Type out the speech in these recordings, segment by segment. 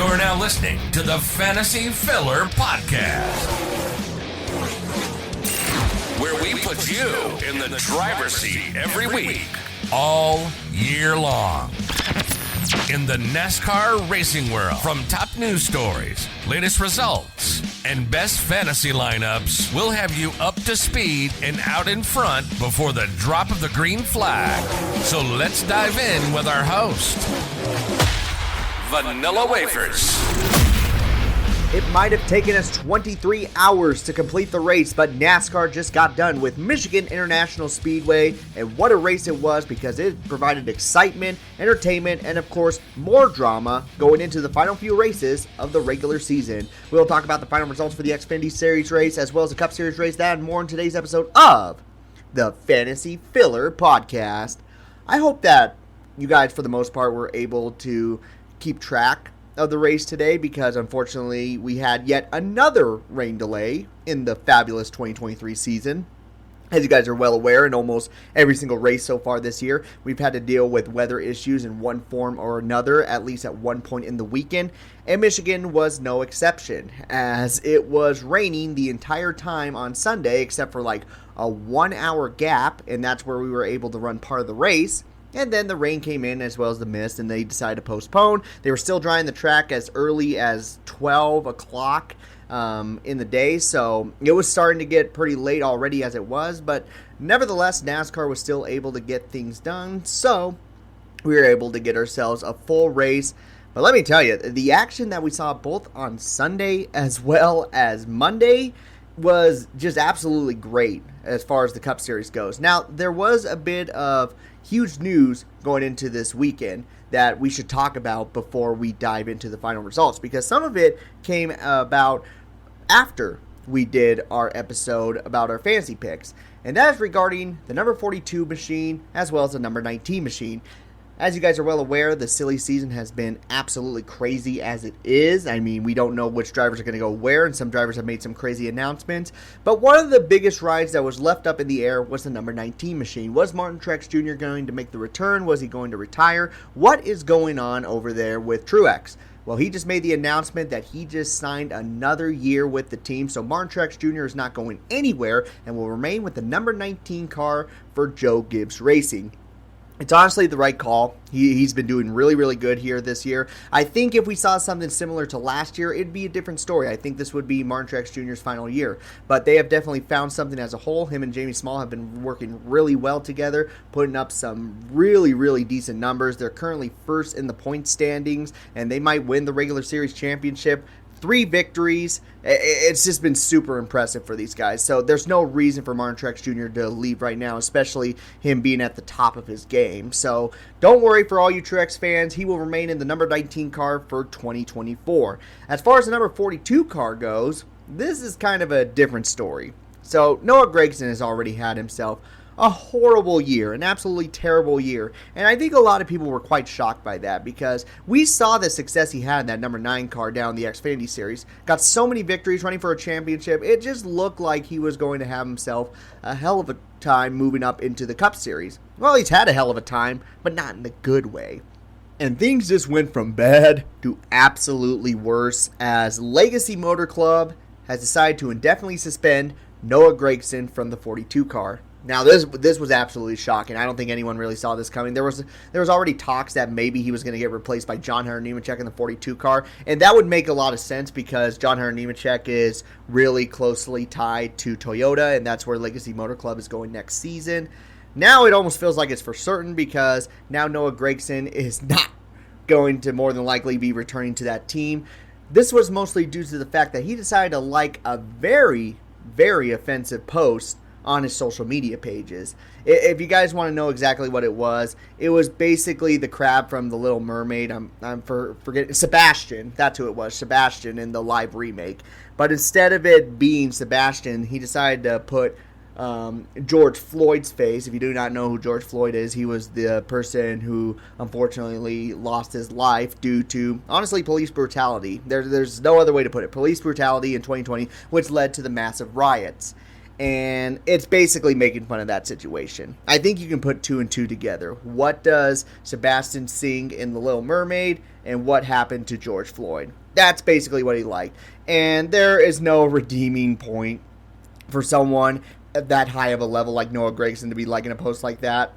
You're now listening to the Fantasy Filler Podcast, where we put you in the driver's seat every week, all year long. In the NASCAR racing world, from top news stories, latest results, and best fantasy lineups, we'll have you up to speed and out in front before the drop of the green flag. So let's dive in with our host, Vanilla Wafers. It might have taken us 23 hours to complete the race, but NASCAR just got done with Michigan International Speedway, and what a race it was because it provided excitement, entertainment, and of course, more drama going into the final few races of the regular season. We'll talk about the final results for the Xfinity Series race as well as the Cup Series race, that and more in today's episode of the Fantasy Filler Podcast. I hope that you guys, for the most part, were able to keep track of the race today because unfortunately we had yet another rain delay in the fabulous 2023 season. As you guys are well aware, in almost every single race so far this year, we've had to deal with weather issues in one form or another, at least at one point in the weekend, and Michigan was no exception, as it was raining the entire time on Sunday, except for like a 1 hour gap, and that's where we were able to run part of the race. And then the rain came in as well as the mist, and they decided to postpone. They were still drying the track as early as 12 o'clock in the day, so it was starting to get pretty late already as it was. But nevertheless, NASCAR was still able to get things done, so we were able to get ourselves a full race. But let me tell you, the action that we saw both on Sunday as well as Monday was just absolutely great as far as the Cup Series goes. Now, there was a bit of huge news going into this weekend that we should talk about before we dive into the final results, because some of it came about after we did our episode about our fantasy picks, and that is regarding the number 42 machine as well as the number 19 machine. As you guys are well aware, the silly season has been absolutely crazy as it is. I mean, we don't know which drivers are going to go where, and some drivers have made some crazy announcements. But one of the biggest rides that was left up in the air was the number 19 machine. Was Martin Truex Jr. going to make the return? Was he going to retire? What is going on over there with Truex? Well, he just made the announcement that he just signed another year with the team. So Martin Truex Jr. is not going anywhere and will remain with the number 19 car for Joe Gibbs Racing. It's honestly the right call. He's been doing really, really good here this year. I think if we saw something similar to last year, it'd be a different story. I think this would be Martin Truex Jr.'s final year. But they have definitely found something as a whole. Him and Jamie Small have been working really well together, putting up some really, really decent numbers. They're currently first in the point standings, and they might win the regular series championship. 3 victories. It's just been super impressive for these guys. So there's no reason for Martin Truex Jr. to leave right now, especially him being at the top of his game. So don't worry for all you Truex fans. He will remain in the number 19 car for 2024. As far as the number 42 car goes, this is kind of a different story. So Noah Gragson has already had himself a horrible year, an absolutely terrible year. And I think a lot of people were quite shocked by that because we saw the success he had in that number 9 car down the Xfinity Series. Got so many victories running for a championship. It just looked like he was going to have himself a hell of a time moving up into the Cup Series. Well, he's had a hell of a time, but not in the good way. And things just went from bad to absolutely worse as Legacy Motor Club has decided to indefinitely suspend Noah Gragson from the 42 car. Now, this was absolutely shocking. I don't think anyone really saw this coming. There was already talks that maybe he was going to get replaced by John Hunter Nemechek in the 42 car, and that would make a lot of sense because John Hunter Nemechek is really closely tied to Toyota, and that's where Legacy Motor Club is going next season. Now it almost feels like it's for certain because now Noah Gragson is not going to more than likely be returning to that team. This was mostly due to the fact that he decided to like a very, very offensive post on his social media pages. If you guys want to know exactly what it was basically the crab from The Little Mermaid. I'm forgetting Sebastian. That's who it was, Sebastian in the live remake. But instead of it being Sebastian, he decided to put George Floyd's face. If you do not know who George Floyd is, he was the person who unfortunately lost his life due to, honestly, police brutality. There's no other way to put it. Police brutality in 2020, which led to the massive riots. and it's basically making fun of that situation. I think you can put two and two together. What does Sebastian sing in The Little Mermaid, and what happened to George Floyd? That's basically what he liked. And there is no redeeming point for someone at that high of a level like Noah Gragson to be liking a post like that.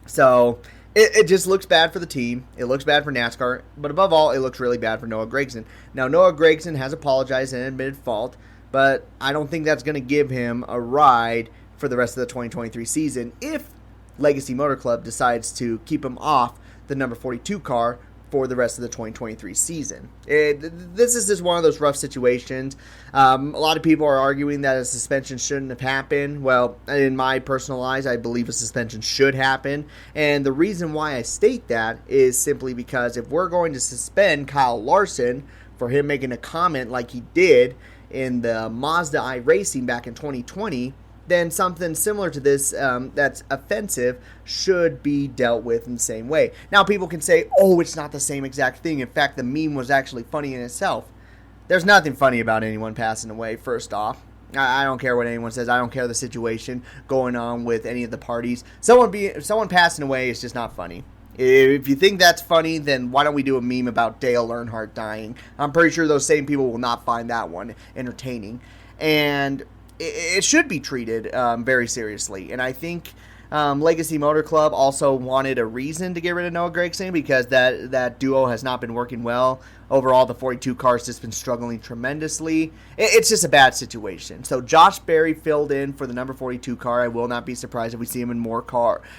So it just looks bad for the team. It looks bad for NASCAR. But above all, it looks really bad for Noah Gragson. Now, Noah Gragson has apologized and admitted fault, but I don't think that's going to give him a ride for the rest of the 2023 season if Legacy Motor Club decides to keep him off the number 42 car for the rest of the 2023 season. This is just one of those rough situations. A lot of people are arguing that a suspension shouldn't have happened. Well, in my personal eyes, I believe a suspension should happen. And the reason why I state that is simply because if we're going to suspend Kyle Larson for him making a comment like he did in the Mazda iRacing back in 2020, then something similar to this that's offensive should be dealt with in the same way. Now, people can say, oh, it's not the same exact thing. In fact, the meme was actually funny in itself. There's nothing funny about anyone passing away, first off. I don't care what anyone says. I don't care the situation going on with any of the parties. Someone passing away is just not funny. If you think that's funny, then why don't we do a meme about Dale Earnhardt dying? I'm pretty sure those same people will not find that one entertaining. And it should be treated very seriously. And I think Legacy Motor Club also wanted a reason to get rid of Noah Gragson because that duo has not been working well. Overall, the 42 car has just been struggling tremendously. It's just a bad situation. So Josh Berry filled in for the number 42 car. I will not be surprised if we see him in more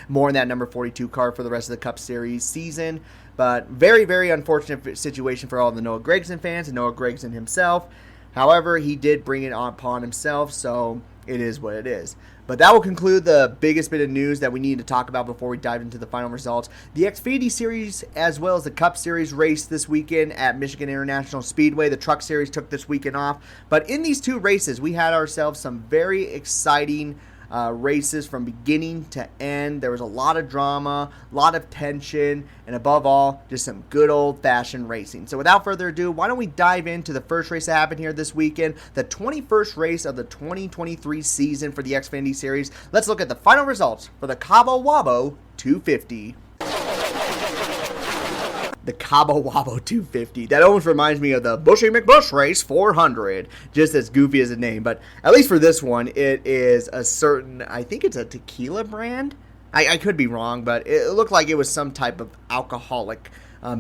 in that number 42 car for the rest of the Cup Series season. But very, very unfortunate situation for all the Noah Gragson fans and Noah Gragson himself. However, he did bring it upon himself, so it is what it is. But that will conclude the biggest bit of news that we need to talk about before we dive into the final results. The Xfinity Series as well as the Cup Series race this weekend at Michigan International Speedway. The Truck Series took this weekend off. But in these two races, we had ourselves some very exciting races from beginning to end. There was a lot of drama, a lot of tension, and above all, just some good old-fashioned racing. So without further ado, why don't we dive into the first race that happened here this weekend, the 21st race of the 2023 season for the Xfinity Series. Let's look at the final results for the Cabo Wabo 250. The Cabo Wabo 250. That almost reminds me of the Bushy McBush Race 400. Just as goofy as a name. But at least for this one, it is a certain, I think it's a tequila brand. I could be wrong, but it looked like it was some type of alcoholic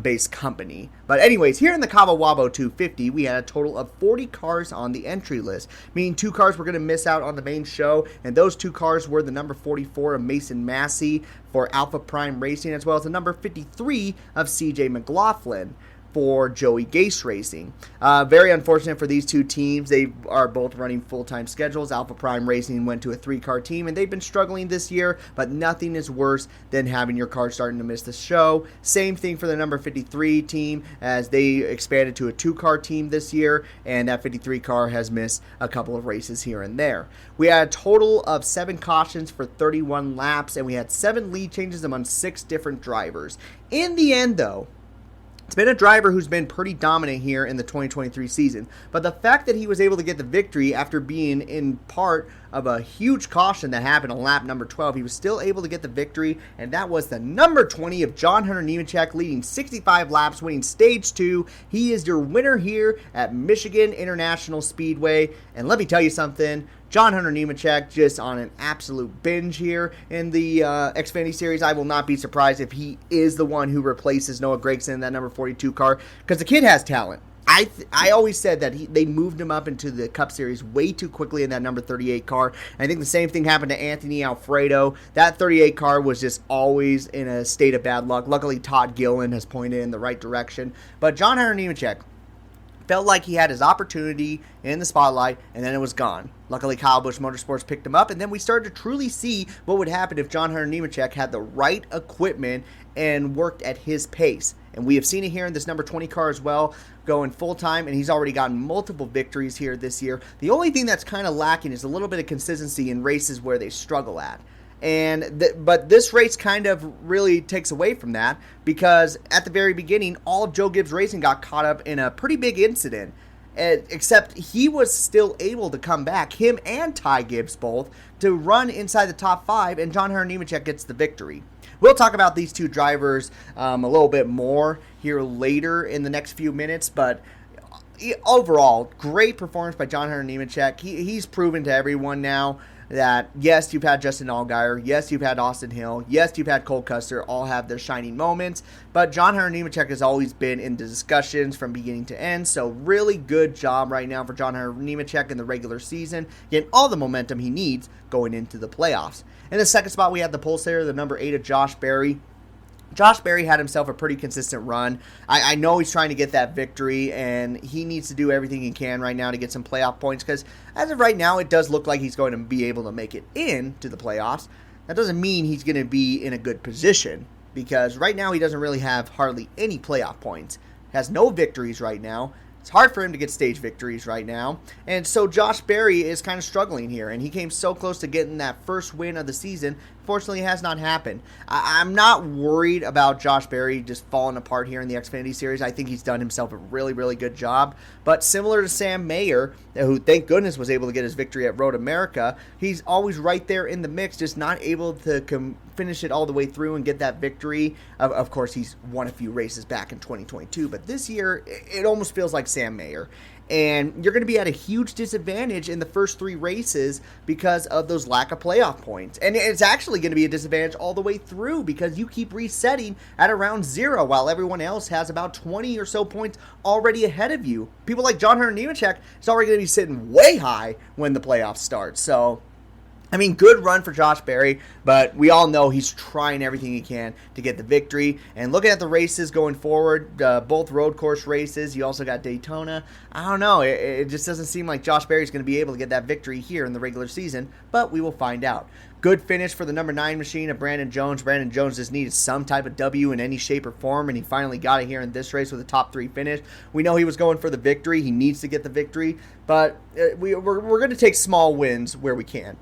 based company. But anyways, here in the Cabo Wabo 250, we had a total of 40 cars on the entry list, meaning 2 cars were going to miss out on the main show, and those 2 cars were the number 44 of Mason Massey for Alpha Prime Racing, as well as the number 53 of CJ McLaughlin for Joey Gase Racing. Very unfortunate for these two teams. They are both running full-time schedules. Alpha Prime Racing went to a 3-car team, and they've been struggling this year, but nothing is worse than having your car starting to miss the show. Same thing for the number 53 team, as they expanded to a 2-car team this year, and that 53 car has missed a couple of races here and there. We had a total of 7 cautions for 31 laps, and we had 7 lead changes among 6 different drivers. In the end, though, it's been a driver who's been pretty dominant here in the 2023 season, but the fact that he was able to get the victory after being in part of a huge caution that happened on lap number 12, he was still able to get the victory, and that was the number 20 of John Hunter Nemechek, leading 65 laps, winning stage 2. He is your winner here at Michigan International Speedway, and let me tell you something, John Hunter Nemechek just on an absolute binge here in the Xfinity Series. I will not be surprised if he is the one who replaces Noah Gragson in that number 42 car, because the kid has talent. I always said that they moved him up into the Cup Series way too quickly in that number 38 car. I think the same thing happened to Anthony Alfredo. That 38 car was just always in a state of bad luck. Luckily, Todd Gillen has pointed in the right direction. But John Hunter Nemechek felt like he had his opportunity in the spotlight, and then it was gone. Luckily, Kyle Busch Motorsports picked him up, and then we started to truly see what would happen if John Hunter Nemechek had the right equipment and worked at his pace. And we have seen it here in this number 20 car as well, going full-time, and he's already gotten multiple victories here this year. The only thing that's kind of lacking is a little bit of consistency in races where they struggle at. But this race kind of really takes away from that, because at the very beginning, all of Joe Gibbs Racing got caught up in a pretty big incident. except he was still able to come back, him and Ty Gibbs both, to run inside the top 5, and John Hunter Nemechek gets the victory. We'll talk about these two drivers a little bit more here later in the next few minutes, but overall, great performance by John Hunter Nemechek. He's proven to everyone now that, yes, you've had Justin Allgaier, yes, you've had Austin Hill, yes, you've had Cole Custer, all have their shining moments, but John Hunter Nemechek has always been in discussions from beginning to end, so really good job right now for John Hunter Nemechek in the regular season, getting all the momentum he needs going into the playoffs. In the second spot, we have the pole sitter, the number 8 of Josh Berry. Josh Berry had himself a pretty consistent run. I know he's trying to get that victory, and he needs to do everything he can right now to get some playoff points, because as of right now, it does look like he's going to be able to make it into the playoffs. That doesn't mean he's going to be in a good position, because right now he doesn't really have hardly any playoff points. Has no victories right now. It's hard for him to get stage victories right now. And so Josh Berry is kind of struggling here. And he came so close to getting that first win of the season. Fortunately, it has not happened. I'm not worried about Josh Berry just falling apart here in the Xfinity Series. I think he's done himself a really, really good job. But similar to Sam Mayer, who thank goodness was able to get his victory at Road America, he's always right there in the mix, just not able to finish it all the way through and get that victory. Of course, he's won a few races back in 2022. But this year, it almost feels like Sam Mayer. And you're going to be at a huge disadvantage in the first 3 races because of those lack of playoff points. And it's actually going to be a disadvantage all the way through because you keep resetting at around 0 while everyone else has about 20 or so points already ahead of you. People like John Hunter Nemechek is already going to be sitting way high when the playoffs start. So, I mean, good run for Josh Berry, but we all know he's trying everything he can to get the victory. And looking at the races going forward, both road course races, you also got Daytona. I don't know. It just doesn't seem like Josh Berry's going to be able to get that victory here in the regular season, but we will find out. Good finish for the number 9 machine of Brandon Jones. Brandon Jones just needed some type of W in any shape or form, and he finally got it here in this race with a top 3 finish. We know he was going for the victory. He needs to get the victory, but we're going to take small wins where we can.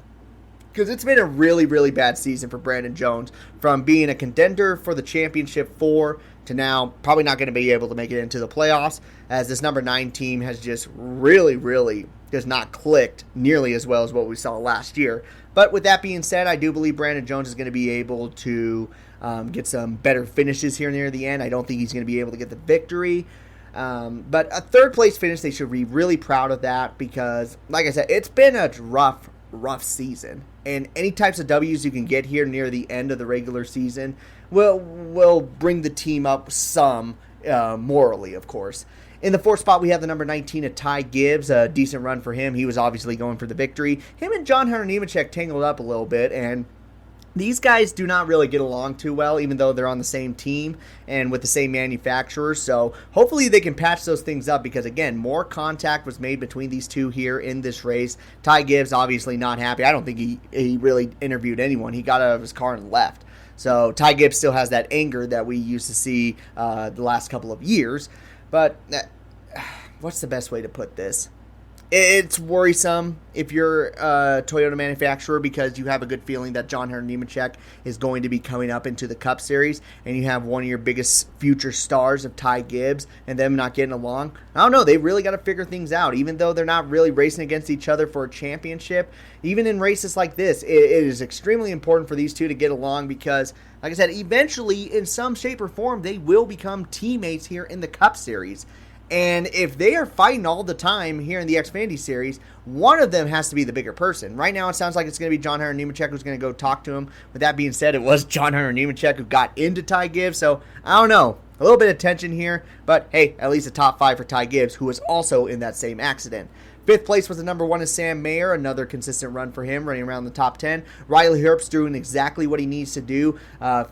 Because it's been a really, really bad season for Brandon Jones, from being a contender for the championship 4 to now probably not going to be able to make it into the playoffs, as this number 9 team has just really, really just not clicked nearly as well as what we saw last year. But with that being said, I do believe Brandon Jones is going to be able to get some better finishes here near the end. I don't think he's going to be able to get the victory. But a third place finish, they should be really proud of that because, like I said, it's been a rough season. And any types of W's you can get here near the end of the regular season will bring the team up some morally, of course. In the 4th spot, we have the number 19 of Ty Gibbs. A decent run for him. He was obviously going for the victory. Him and John Hunter Nemechek tangled up a little bit, and these guys do not really get along too well, even though they're on the same team and with the same manufacturer. So hopefully they can patch those things up because, again, more contact was made between these two here in this race. Ty Gibbs obviously not happy. I don't think he really interviewed anyone. He got out of his car and left. So Ty Gibbs still has that anger that we used to see the last couple of years. But what's the best way to put this? It's worrisome if you're a Toyota manufacturer because you have a good feeling that John Hunter Nemechek is going to be coming up into the Cup Series and you have one of your biggest future stars of Ty Gibbs and them not getting along. I don't know. They really got to figure things out. Even though they're not really racing against each other for a championship, even in races like this, it is extremely important for these two to get along because, like I said, eventually, in some shape or form, they will become teammates here in the Cup Series. And if they are fighting all the time here in the Xfinity Series, one of them has to be the bigger person. Right now, it sounds like it's going to be John Hunter Nemechek who's going to go talk to him. With that being said, it was John Hunter Nemechek who got into Ty Gibbs. So, I don't know. A little bit of tension here. But, hey, at least a top 5 for Ty Gibbs, who was also in that same accident. 5th place was the number 1 of Sam Mayer, another consistent run for him, running around the top 10. Riley Herbst doing exactly what he needs to do,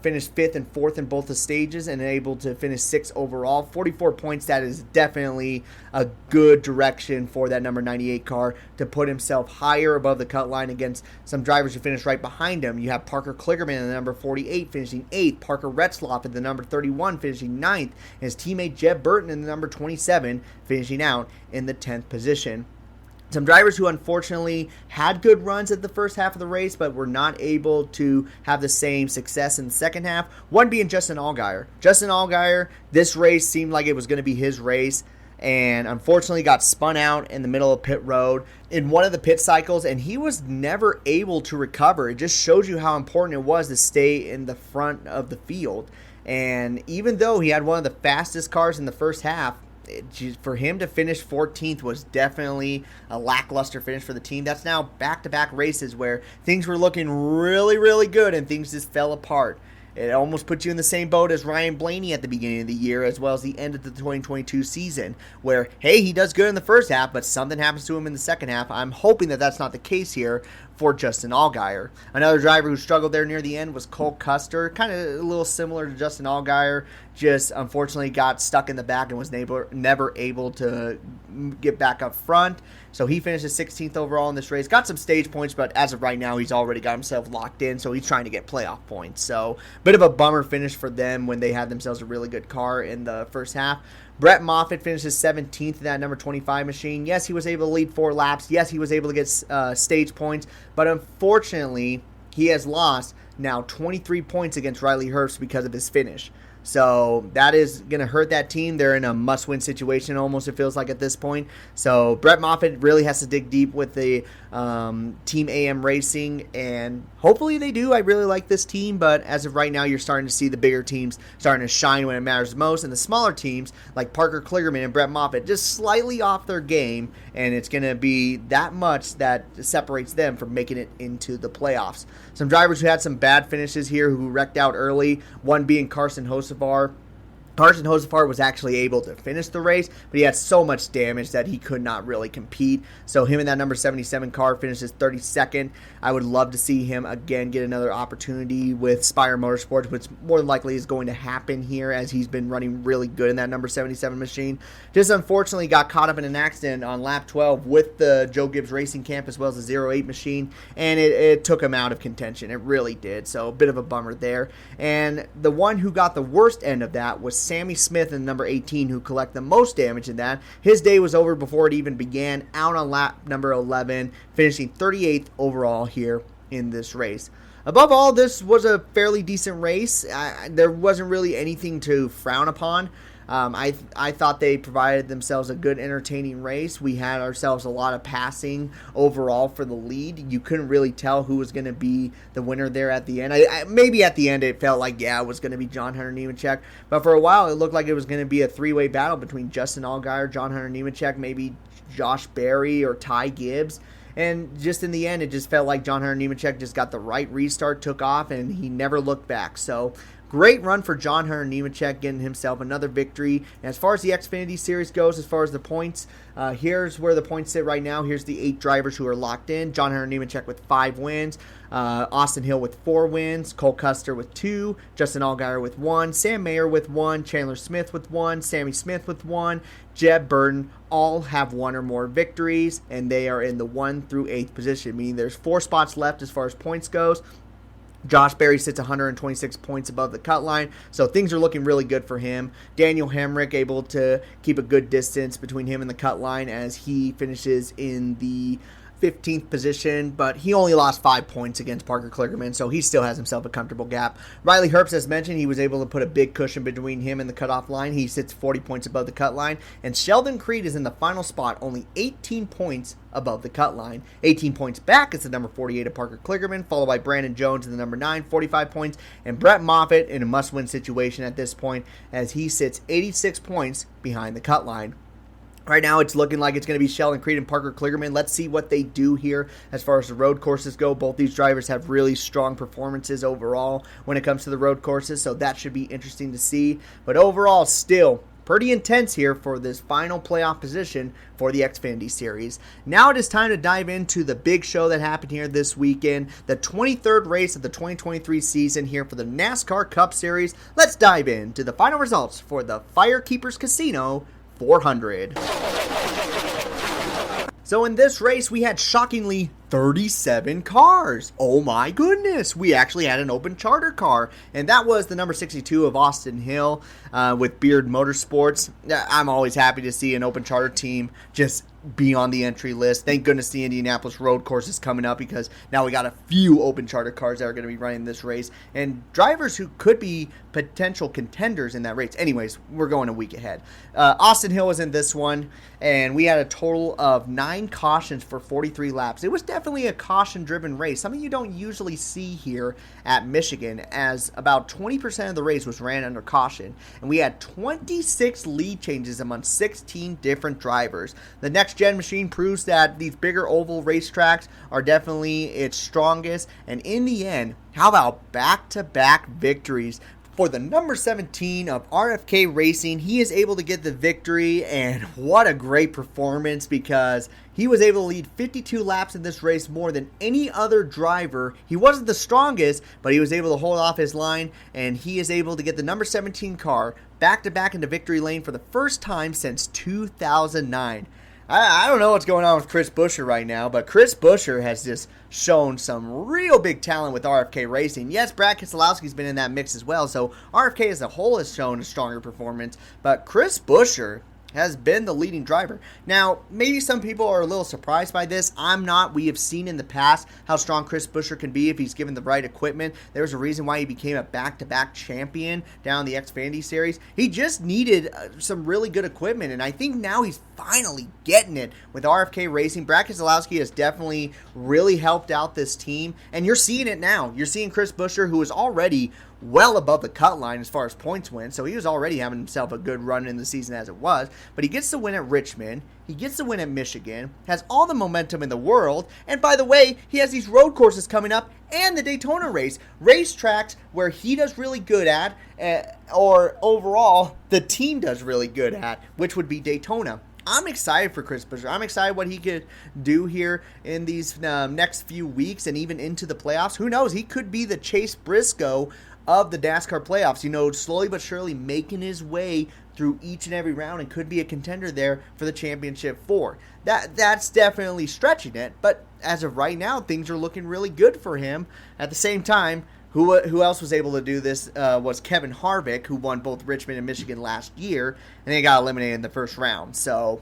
finished 5th and 4th in both the stages and able to finish 6th overall. 44 points, that is definitely a good direction for that number 98 car to put himself higher above the cut line against some drivers who finished right behind him. You have Parker Kligerman in the number 48 finishing 8th, Parker Retzlaff in the number 31 finishing 9th, and his teammate Jeb Burton in the number 27 finishing out in the 10th position. Some drivers who unfortunately had good runs at the first half of the race but were not able to have the same success in the second half, one being Justin Allgaier. Justin Allgaier, this race seemed like it was going to be his race, and unfortunately got spun out in the middle of pit road in one of the pit cycles, and he was never able to recover. It just shows you how important it was to stay in the front of the field. And even though he had one of the fastest cars in the first half, for him to finish 14th was definitely a lackluster finish for the team. That's now back-to-back races where things were looking really, really good and things just fell apart. It almost puts you in the same boat as Ryan Blaney at the beginning of the year, as well as the end of the 2022 season, where, hey, he does good in the first half, but something happens to him in the second half. I'm hoping that that's not the case here for Justin Allgaier. Another driver who struggled there near the end was Cole Custer, kind of a little similar to Justin Allgaier, just unfortunately got stuck in the back and was never able to get back up front. So he finishes 16th overall in this race. Got some stage points, but as of right now, he's already got himself locked in, so he's trying to get playoff points. So bit of a bummer finish for them when they had themselves a really good car in the first half. Brett Moffitt finishes 17th in that number 25 machine. Yes, he was able to lead 4 laps. Yes, he was able to get stage points, but unfortunately, he has lost now 23 points against Riley Herbst because of his finish. So that is going to hurt that team. They're in a must-win situation almost, it feels like, at this point. So Brett Moffitt really has to dig deep with the Team AM Racing, and hopefully they do. I really like this team, but as of right now, you're starting to see the bigger teams starting to shine when it matters most, and the smaller teams like Parker Kligerman and Brett Moffitt just slightly off their game, and it's going to be that much that separates them from making it into the playoffs. Some drivers who had some bad finishes here who wrecked out early, one being Carson Hocevar. Carson Hocevar was actually able to finish the race, but he had so much damage that he could not really compete. So him in that number 77 car finishes 32nd. I would love to see him again get another opportunity with Spire Motorsports, which more than likely is going to happen here as he's been running really good in that number 77 machine. Just unfortunately got caught up in an accident on lap 12 with the Joe Gibbs Racing Camp as well as the 08 machine, and it took him out of contention. It really did, so a bit of a bummer there. And the one who got the worst end of that was Sammy Smith in number 18, who collected the most damage in that. His day was over before it even began, out on lap number 11, finishing 38th overall here in this race. Above all, this was a fairly decent race. There wasn't really anything to frown upon. I thought they provided themselves a good, entertaining race. We had ourselves a lot of passing overall for the lead. You couldn't really tell who was going to be the winner there at the end. Maybe at the end it felt like, it was going to be John Hunter Nemechek. But for a while, it looked like it was going to be a three-way battle between Justin Allgaier, John Hunter Nemechek, maybe Josh Berry or Ty Gibbs. And just in the end, it just felt like John Hunter Nemechek just got the right restart, took off, and he never looked back. So great run for John Hunter Nemechek, getting himself another victory. And as far as the Xfinity Series goes, as far as the points, here's where the points sit right now. Here's the 8 drivers who are locked in. John Hunter Nemechek with 5 wins. Austin Hill with 4 wins. Cole Custer with 2. Justin Allgaier with 1. Sam Mayer with 1. Chandler Smith with 1. Sammy Smith with 1. Jeb Burton all have 1 or more victories, and they are in the 1 through 8th position, meaning there's 4 spots left as far as points goes. Josh Berry sits 126 points above the cut line, so things are looking really good for him. Daniel Hemrick able to keep a good distance between him and the cut line as he finishes in the 15th position, but he only lost 5 points against Parker Kligerman, so he still has himself a comfortable gap. Riley Herbst, as mentioned, he was able to put a big cushion between him and the cutoff line. He sits 40 points above the cut line, and Sheldon Creed is in the final spot, only 18 points above the cut line. 18 points back is the number 48 of Parker Kligerman, followed by Brandon Jones in the number 9, 45 points, and Brett Moffitt in a must-win situation at this point as he sits 86 points behind the cut line. Right now, it's looking like it's going to be Sheldon Creed and Parker Kligerman. Let's see what they do here as far as the road courses go. Both these drivers have really strong performances overall when it comes to the road courses, so that should be interesting to see. But overall, still pretty intense here for this final playoff position for the Xfinity Series. Now it is time to dive into the big show that happened here this weekend, the 23rd race of the 2023 season here for the NASCAR Cup Series. Let's dive into the final results for the Firekeepers Casino 400. So in this race, we had shockingly 37 cars. Oh my goodness. We actually had an open charter car, and that was the number 62 of Austin Hill with Beard Motorsports. I'm always happy to see an open charter team just be on the entry list. Thank goodness the Indianapolis road course is coming up, because now we got a few open charter cars that are going to be running this race and drivers who could be potential contenders in that race. Anyways, we're going a week ahead. Austin Hill was in this one, and we had a total of 9 cautions for 43 laps. It was definitely a caution-driven race, something you don't usually see here at Michigan, as about 20% of the race was ran under caution, and we had 26 lead changes among 16 different drivers. The next gen machine proves that these bigger oval racetracks are definitely its strongest, and in the end, how about back-to-back victories for the number 17 of RFK Racing? He is able to get the victory, and what a great performance, because he was able to lead 52 laps in this race, more than any other driver. He wasn't the strongest, but he was able to hold off his line, and he is able to get the number 17 car back-to-back into victory lane for the first time since 2009. I don't know what's going on with Chris Buescher right now, but Chris Buescher has just shown some real big talent with RFK Racing. Yes, Brad Keselowski's been in that mix as well, so RFK as a whole has shown a stronger performance, but Chris Buescher has been the leading driver. Now, maybe some people are a little surprised by this. I'm not. We have seen in the past how strong Chris Buescher can be if he's given the right equipment. There's a reason why he became a back-to-back champion down the Xfinity Series. He just needed some really good equipment, and I think now he's finally getting it with RFK Racing. Brad Keselowski has definitely really helped out this team, and you're seeing it now. You're seeing Chris Buescher, who is already well above the cut line as far as points win, so he was already having himself a good run in the season as it was, but he gets the win at Richmond, he gets the win at Michigan, has all the momentum in the world, and by the way, he has these road courses coming up and the Daytona race, racetracks where he does really good at, or overall, the team does really good at, which would be Daytona. I'm excited for Chris Buescher. I'm excited what he could do here in these next few weeks and even into the playoffs. Who knows? He could be the Chase Briscoe of the NASCAR playoffs, slowly but surely making his way through each and every round, and could be a contender there for the championship 4. That's definitely stretching it, but as of right now, things are looking really good for him. At the same time, who else was able to do this was Kevin Harvick, who won both Richmond and Michigan last year, and they got eliminated in the first round. So,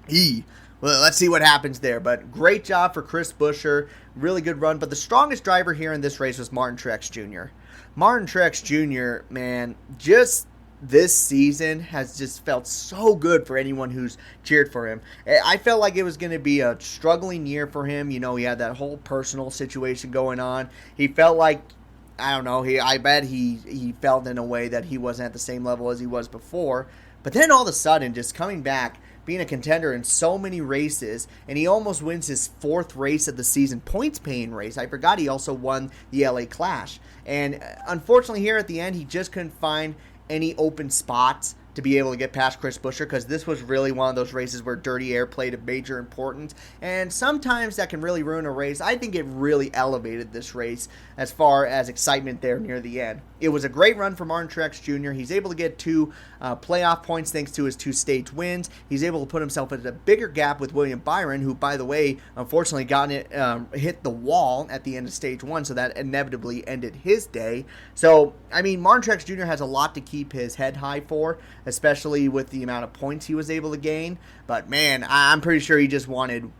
well, let's see what happens there. But great job for Chris Buescher. Really good run. But the strongest driver here in this race was Martin Truex Jr. Martin Truex Jr., man, just this season has just felt so good for anyone who's cheered for him. I felt like it was going to be a struggling year for him. He had that whole personal situation going on. He felt like, I don't know, I bet he felt in a way that he wasn't at the same level as he was before. But then all of a sudden, just coming back, being a contender in so many races, and he almost wins his 4th race of the season, points-paying race. I forgot he also won the LA Clash. And unfortunately here at the end, he just couldn't find any open spots to be able to get past Chris Buescher, because this was really one of those races where dirty air played a major importance, and sometimes that can really ruin a race. I think it really elevated this race as far as excitement there near the end. It was a great run for Martin Truex Jr. He's able to get 2 playoff points thanks to his 2 stage wins. He's able to put himself at a bigger gap with William Byron, who, by the way, unfortunately hit the wall at the end of stage 1, so that inevitably ended his day. So, Martin Truex Jr. has a lot to keep his head high for, especially with the amount of points he was able to gain. But, man, I'm pretty sure he just wanted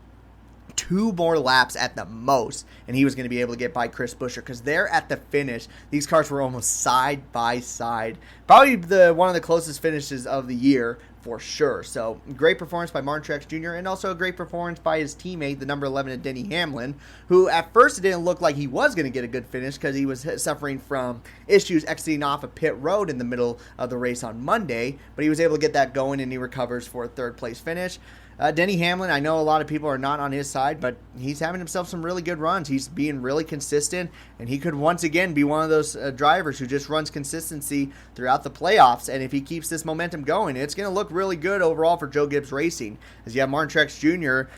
2 more laps at the most, and he was going to be able to get by Chris Buescher, because there at the finish, these cars were almost side by side. Probably one of the closest finishes of the year for sure. So great performance by Martin Truex Jr. and also a great performance by his teammate, the number 11 Denny Hamlin, who at first it didn't look like he was going to get a good finish because he was suffering from issues exiting off a pit road in the middle of the race on Monday, but he was able to get that going and he recovers for a 3rd place finish. Denny Hamlin, I know a lot of people are not on his side, but he's having himself some really good runs. He's being really consistent, and he could once again be one of those drivers who just runs consistency throughout the playoffs. And if he keeps this momentum going, it's going to look really good overall for Joe Gibbs Racing, as you have Martin Truex Jr.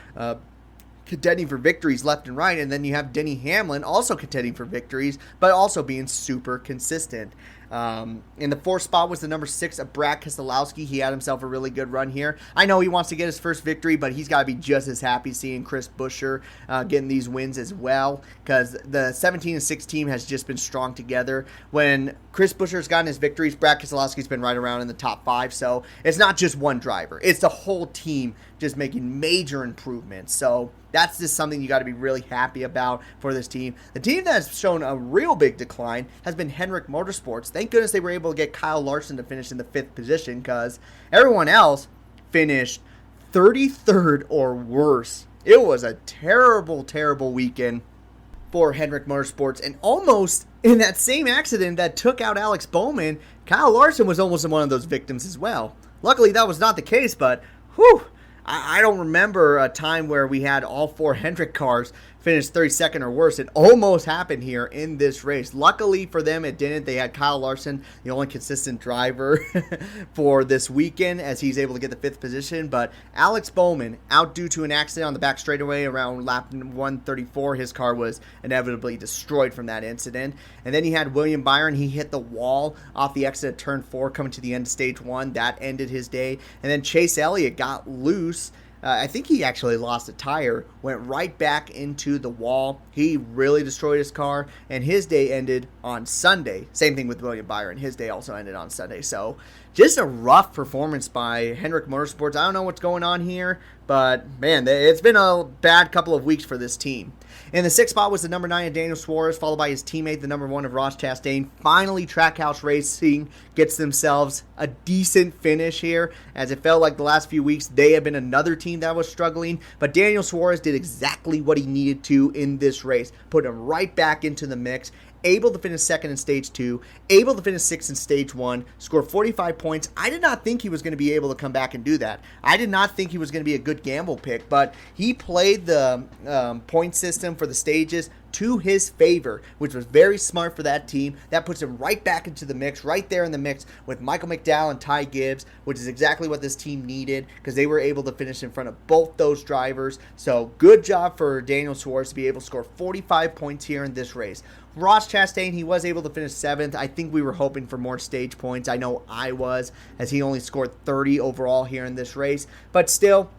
Contending for victories left and right, and then you have Denny Hamlin also contending for victories, but also being super consistent. In the 4th spot was the number 6 of Brad Keselowski. He had himself a really good run here. I know he wants to get his first victory, but he's got to be just as happy seeing Chris Buescher getting these wins as well, because the 17 and 6 team has just been strong together. When Chris Buescher's gotten his victories, Brad Keselowski's been right around in the top 5, so it's not just one driver. It's the whole team just making major improvements. So that's just something you got to be really happy about for this team. The team that has shown a real big decline has been Hendrick Motorsports. Thank goodness they were able to get Kyle Larson to finish in the 5th position, because everyone else finished 33rd or worse. It was a terrible, terrible weekend for Hendrick Motorsports, and almost in that same accident that took out Alex Bowman, Kyle Larson was almost one of those victims as well. Luckily, that was not the case, but whew, I don't remember a time where we had all 4 Hendrick cars finish 32nd or worse. It almost happened here in this race. Luckily for them, it didn't. They had Kyle Larson, the only consistent driver for this weekend, as he's able to get the 5th position. But Alex Bowman, out due to an accident on the back straightaway around lap 134. His car was inevitably destroyed from that incident. And then you had William Byron. He hit the wall off the exit of turn 4 coming to the end of stage 1. That ended his day. And then Chase Elliott got loose. I think he actually lost a tire, went right back into the wall. He really destroyed his car, and his day ended on Sunday. Same thing with William Byron. His day also ended on Sunday. So just a rough performance by Hendrick Motorsports. I don't know what's going on here, but man, it's been a bad couple of weeks for this team. In the 6th spot was the number 9 of Daniel Suarez, followed by his teammate, the number 1 of Ross Chastain. Finally, Trackhouse Racing gets themselves a decent finish here, as it felt like the last few weeks they have been another team that was struggling. But Daniel Suarez did exactly what he needed to in this race, put him right back into the mix. Able to finish 2nd in stage 2, able to finish 6th in stage 1, score 45 points. I did not think he was going to be able to come back and do that. I did not think he was going to be a good gamble pick, but he played the point system for the stages to his favor, which was very smart for that team. That puts him right back into the mix, right there in the mix with Michael McDowell and Ty Gibbs, which is exactly what this team needed, because they were able to finish in front of both those drivers. So good job for Daniel Suarez to be able to score 45 points here in this race. Ross Chastain, he was able to finish 7th. I think we were hoping for more stage points. I know I was, as he only scored 30 overall here in this race. But still,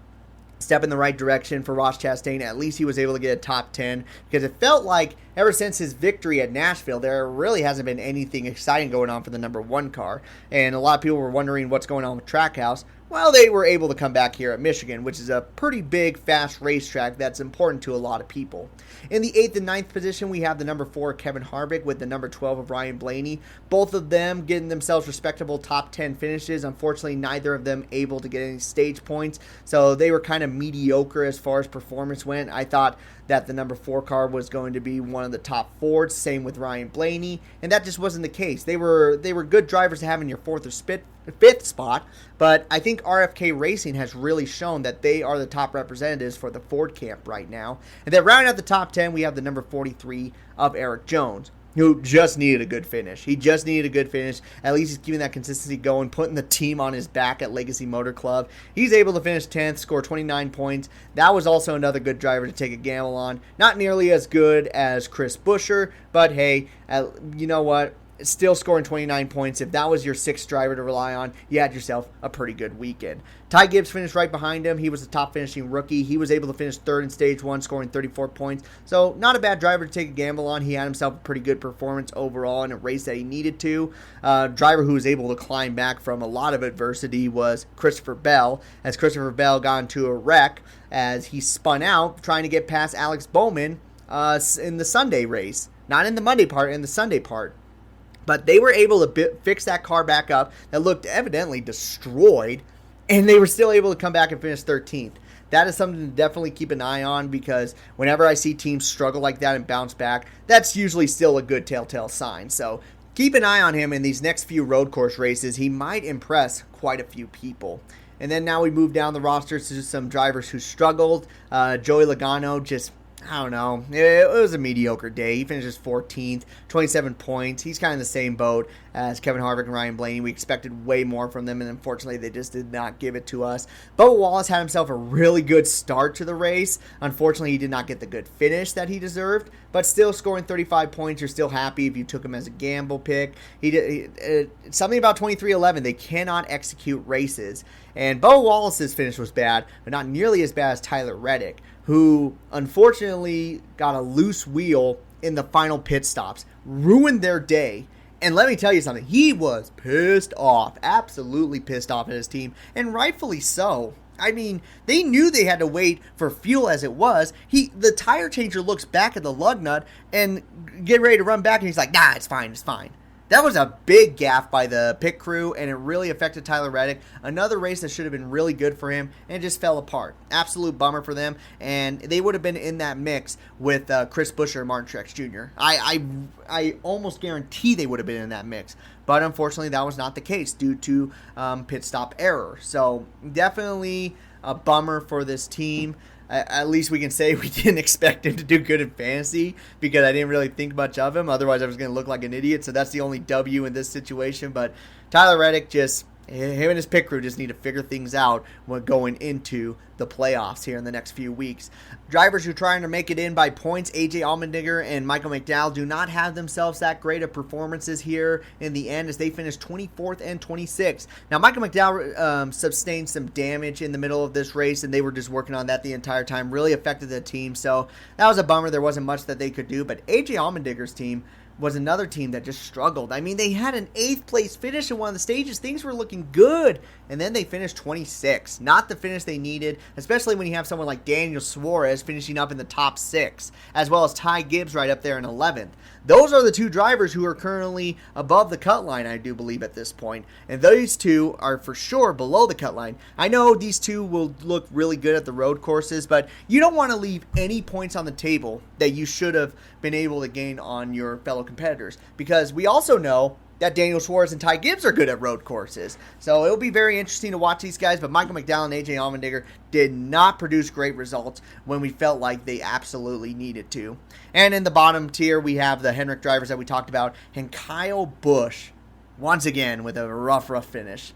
step in the right direction for Ross Chastain. At least he was able to get a top 10, because it felt like ever since his victory at Nashville, there really hasn't been anything exciting going on for the number 1 car. And a lot of people were wondering what's going on with Trackhouse. Well, they were able to come back here at Michigan, which is a pretty big, fast racetrack that's important to a lot of people. In the 8th and 9th position, we have the number 4, Kevin Harvick, with the number 12 of Ryan Blaney. Both of them getting themselves respectable top 10 finishes. Unfortunately, neither of them able to get any stage points, so they were kind of mediocre as far as performance went. I thought that the number 4 car was going to be one of the top 4s, same with Ryan Blaney, and that just wasn't the case. They were good drivers to have in your 4th or 5th spot, but I think RFK Racing has really shown that they are the top representatives for the Ford camp right now. And then rounding out the top 10, we have the number 43 of Eric Jones, who just needed a good finish. He just needed a good finish. At least he's keeping that consistency going, putting the team on his back at Legacy Motor Club. He's able to finish 10th, score 29 points. That was also another good driver to take a gamble on. Not nearly as good as Chris Buescher, but hey, you know what? Still scoring 29 points. If that was your 6th driver to rely on, you had yourself a pretty good weekend. Ty Gibbs finished right behind him. He was the top finishing rookie. He was able to finish 3rd in stage 1, scoring 34 points. So not a bad driver to take a gamble on. He had himself a pretty good performance overall in a race that he needed to. Driver who was able to climb back from a lot of adversity was Christopher Bell, as Christopher Bell got into a wreck as he spun out trying to get past Alex Bowman in the Sunday race. Not in the Monday part, in the Sunday part. But they were able to fix that car back up that looked evidently destroyed, and they were still able to come back and finish 13th. That is something to definitely keep an eye on, because whenever I see teams struggle like that and bounce back, that's usually still a good telltale sign. So keep an eye on him in these next few road course races. He might impress quite a few people. And then now we move down the roster to some drivers who struggled. Joey Logano just I don't know. It was a mediocre day. He finishes 14th, 27 points. He's kind of in the same boat as Kevin Harvick and Ryan Blaney. We expected way more from them, and unfortunately, they just did not give it to us. Bubba Wallace had himself a really good start to the race. Unfortunately, he did not get the good finish that he deserved, but still scoring 35 points. You're still happy if you took him as a gamble pick. Something about 23-11. They cannot execute races. And Bubba Wallace's finish was bad, but not nearly as bad as Tyler Reddick, who unfortunately got a loose wheel in the final pit stops, ruined their day. And let me tell you something, he was pissed off, absolutely pissed off at his team, and rightfully so. I mean, they knew they had to wait for fuel as it was. The tire changer looks back at the lug nut and get ready to run back, and he's like, nah, it's fine, it's fine. That was a big gaffe by the pit crew, and it really affected Tyler Reddick. Another race that should have been really good for him, and it just fell apart. Absolute bummer for them, and they would have been in that mix with Chris Buescher and Martin Truex Jr. I almost guarantee they would have been in that mix, but unfortunately that was not the case due to pit stop error. So definitely a bummer for this team. At least we can say we didn't expect him to do good in fantasy because I didn't really think much of him. Otherwise, I was going to look like an idiot. So that's the only W in this situation. But Tyler Reddick him and his pit crew just need to figure things out when going into the playoffs here in the next few weeks. Drivers who are trying to make it in by points, AJ Allmendinger and Michael McDowell, do not have themselves that great of performances here in the end as they finish 24th and 26th. Now, Michael McDowell sustained some damage in the middle of this race, and they were just working on that the entire time. Really affected the team, so that was a bummer. There wasn't much that they could do, but AJ Allmendinger's team was another team that just struggled. I mean, they had an 8th place finish in one of the stages. Things were looking good. And then they finished 26th. Not the finish they needed, especially when you have someone like Daniel Suarez finishing up in the top 6, as well as Ty Gibbs right up there in 11th. Those are the two drivers who are currently above the cut line, I do believe, at this point. And these two are for sure below the cut line. I know these two will look really good at the road courses, but you don't want to leave any points on the table that you should have been able to gain on your fellow competitors. Because we also know that Daniel Suarez and Ty Gibbs are good at road courses. So it'll be very interesting to watch these guys, but Michael McDowell and AJ Allmendinger did not produce great results when we felt like they absolutely needed to. And in the bottom tier, we have the Hendrick drivers that we talked about, and Kyle Busch, once again, with a rough finish.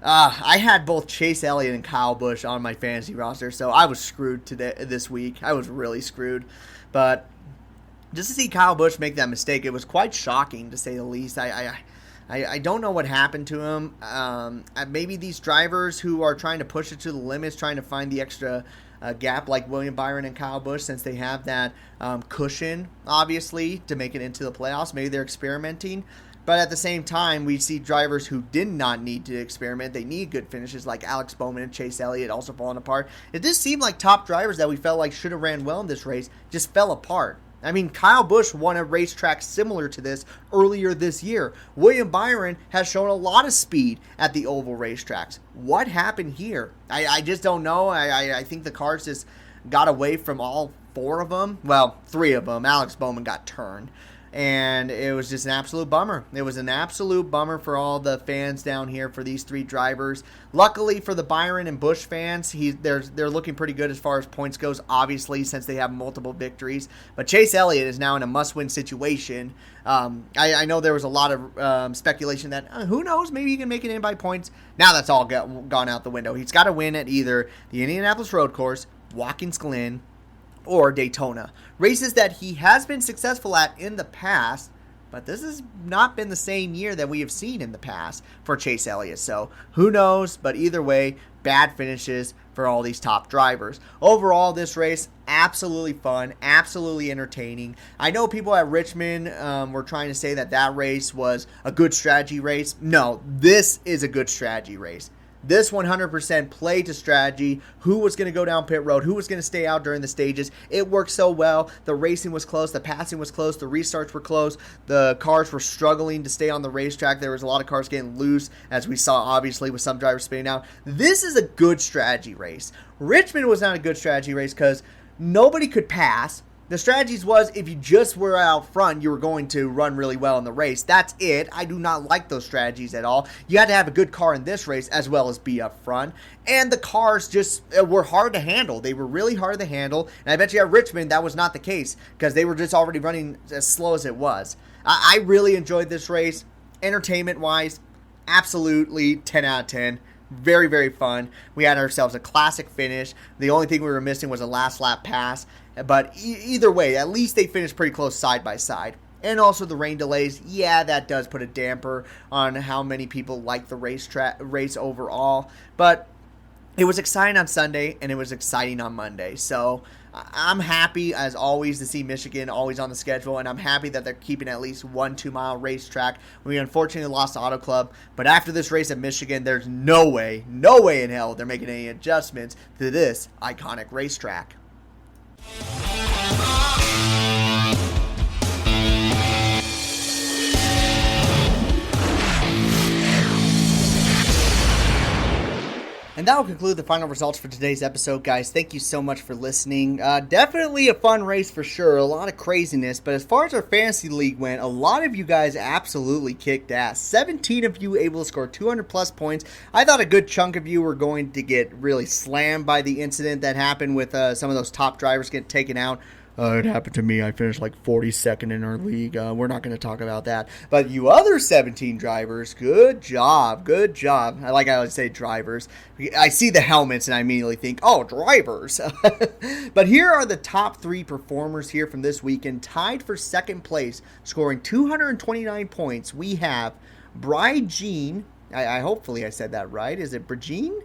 I had both Chase Elliott and Kyle Busch on my fantasy roster, so I was screwed this week. I was really screwed. But just to see Kyle Busch make that mistake, it was quite shocking, to say the least. I don't know what happened to him. Maybe these drivers who are trying to push it to the limits, trying to find the extra gap, like William Byron and Kyle Busch, since they have that cushion, obviously, to make it into the playoffs. Maybe they're experimenting. But at the same time, we see drivers who did not need to experiment. They need good finishes, like Alex Bowman and Chase Elliott, also falling apart. It just seemed like top drivers that we felt like should have ran well in this race just fell apart. I mean, Kyle Busch won a racetrack similar to this earlier this year. William Byron has shown a lot of speed at the oval racetracks. What happened here? I just don't know. I think the cars just got away from all 4 of them. Well, 3 of them. Alex Bowman got turned. And it was just an absolute bummer. It was an absolute bummer for all the fans down here for these 3 drivers. Luckily for the Byron and Busch fans, they're looking pretty good as far as points goes, obviously, since they have multiple victories. But Chase Elliott is now in a must-win situation. I know there was a lot of speculation that, who knows, maybe he can make it in by points. Now that's all gone out the window. He's got to win at either the Indianapolis Road Course, Watkins Glen, or Daytona. Races that he has been successful at in the past, but this has not been the same year that we have seen in the past for Chase Elliott. So who knows, but either way, bad finishes for all these top drivers. Overall, this race, absolutely fun, absolutely entertaining. I know people at Richmond were trying to say that race was a good strategy race. No, this is a good strategy race. This 100% played to strategy. Who was going to go down pit road? Who was going to stay out during the stages? It worked so well. The racing was close. The passing was close. The restarts were close. The cars were struggling to stay on the racetrack. There was a lot of cars getting loose, as we saw, obviously, with some drivers spinning out. This is a good strategy race. Richmond was not a good strategy race because nobody could pass. The strategies was if you just were out front, you were going to run really well in the race. That's it. I do not like those strategies at all. You had to have a good car in this race as well as be up front. And the cars just were hard to handle. They were really hard to handle. And I bet you at Richmond that was not the case because they were just already running as slow as it was. I really enjoyed this race. Entertainment-wise, absolutely 10 out of 10. Very, very fun. We had ourselves a classic finish. The only thing we were missing was a last lap pass. But either way, at least they finished pretty close side by side. And also the rain delays, yeah, that does put a damper on how many people like the race overall. But it was exciting on Sunday, and it was exciting on Monday. So I'm happy, as always, to see Michigan always on the schedule, and I'm happy that they're keeping at least 1 2-mile racetrack. We unfortunately lost to Auto Club, but after this race at Michigan, there's no way in hell they're making any adjustments to this iconic racetrack. And that will conclude the final results for today's episode, guys. Thank you so much for listening. Definitely a fun race for sure. A lot of craziness. But as far as our fantasy league went, a lot of you guys absolutely kicked ass. 17 of you able to score 200-plus points. I thought a good chunk of you were going to get really slammed by the incident that happened with some of those top drivers getting taken out. It happened to me. I finished like 42nd in our league. We're not going to talk about that. But you other 17 drivers, good job. Good job. I would say drivers. I see the helmets and I immediately think, oh, drivers. But here are the top 3 performers here from this weekend, tied for second place, scoring 229 points. We have Bri Jean. Hopefully I said that right. Is it Brigine?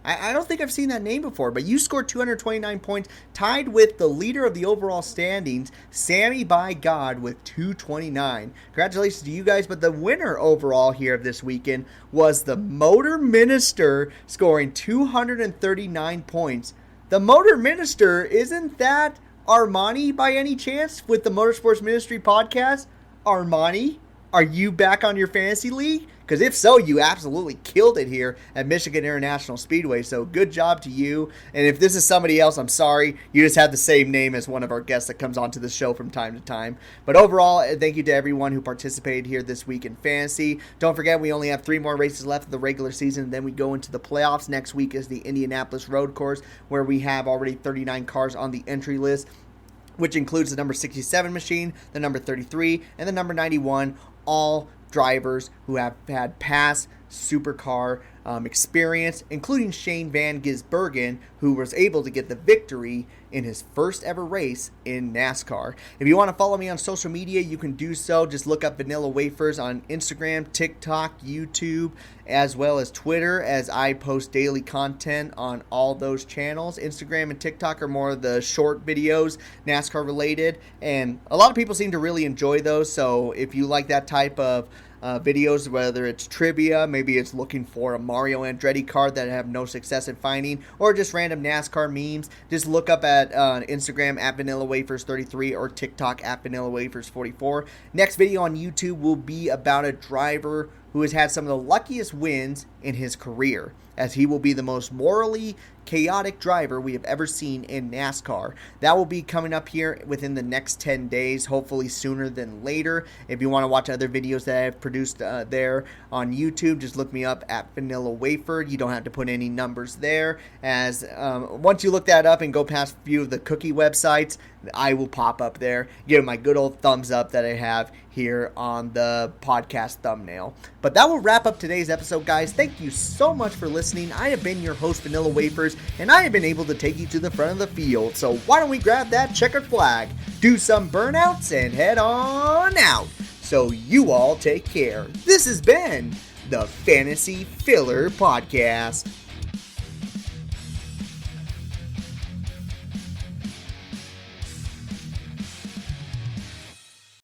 I don't think I've seen that name before, but you scored 229 points, tied with the leader of the overall standings, Sammy by God, with 229. Congratulations to you guys, but the winner overall here of this weekend was the Motor Minister, scoring 239 points. The Motor Minister, isn't that Armani by any chance with the Motorsports Ministry podcast? Armani, are you back on your fantasy league? Because if so, you absolutely killed it here at Michigan International Speedway. So good job to you. And if this is somebody else, I'm sorry. You just have the same name as one of our guests that comes onto the show from time to time. But overall, thank you to everyone who participated here this week in fantasy. Don't forget, we only have 3 more races left of the regular season. And then we go into the playoffs. Next week is the Indianapolis Road Course, where we have already 39 cars on the entry list, which includes the number 67 machine, the number 33, and the number 91, all drivers who have had past supercar experience, including Shane Van Gisbergen, who was able to get the victory in his first ever race in NASCAR. If you want to follow me on social media, you can do so. Just look up Vanilla Wafers on Instagram, TikTok, YouTube, as well as Twitter, as I post daily content on all those channels. Instagram and TikTok are more of the short videos, NASCAR related, and a lot of people seem to really enjoy those. So if you like that type of videos, whether it's trivia, maybe it's looking for a Mario Andretti card that I have no success in finding, or just random NASCAR memes, just look up at Instagram at VanillaWafers33 or TikTok at VanillaWafers44. Next video on YouTube will be about a driver who has had some of the luckiest wins in his career, as he will be the most morally chaotic driver we have ever seen in NASCAR. That will be coming up here within the next 10 days, hopefully sooner than later. If you want to watch other videos that I have produced there on YouTube, just look me up at Vanilla Wafer. You don't have to put any numbers there, as once you look that up and go past a few of the cookie websites, I will pop up there. Give my good old thumbs up that I have here on the podcast thumbnail. But that will wrap up today's episode, guys. Thank you so much for listening. I have been your host, Vanilla Wafers, and I have been able to take you to the front of the field. So why don't we grab that checkered flag, do some burnouts, and head on out. So you all take care. This has been the Fantasy Filler Podcast.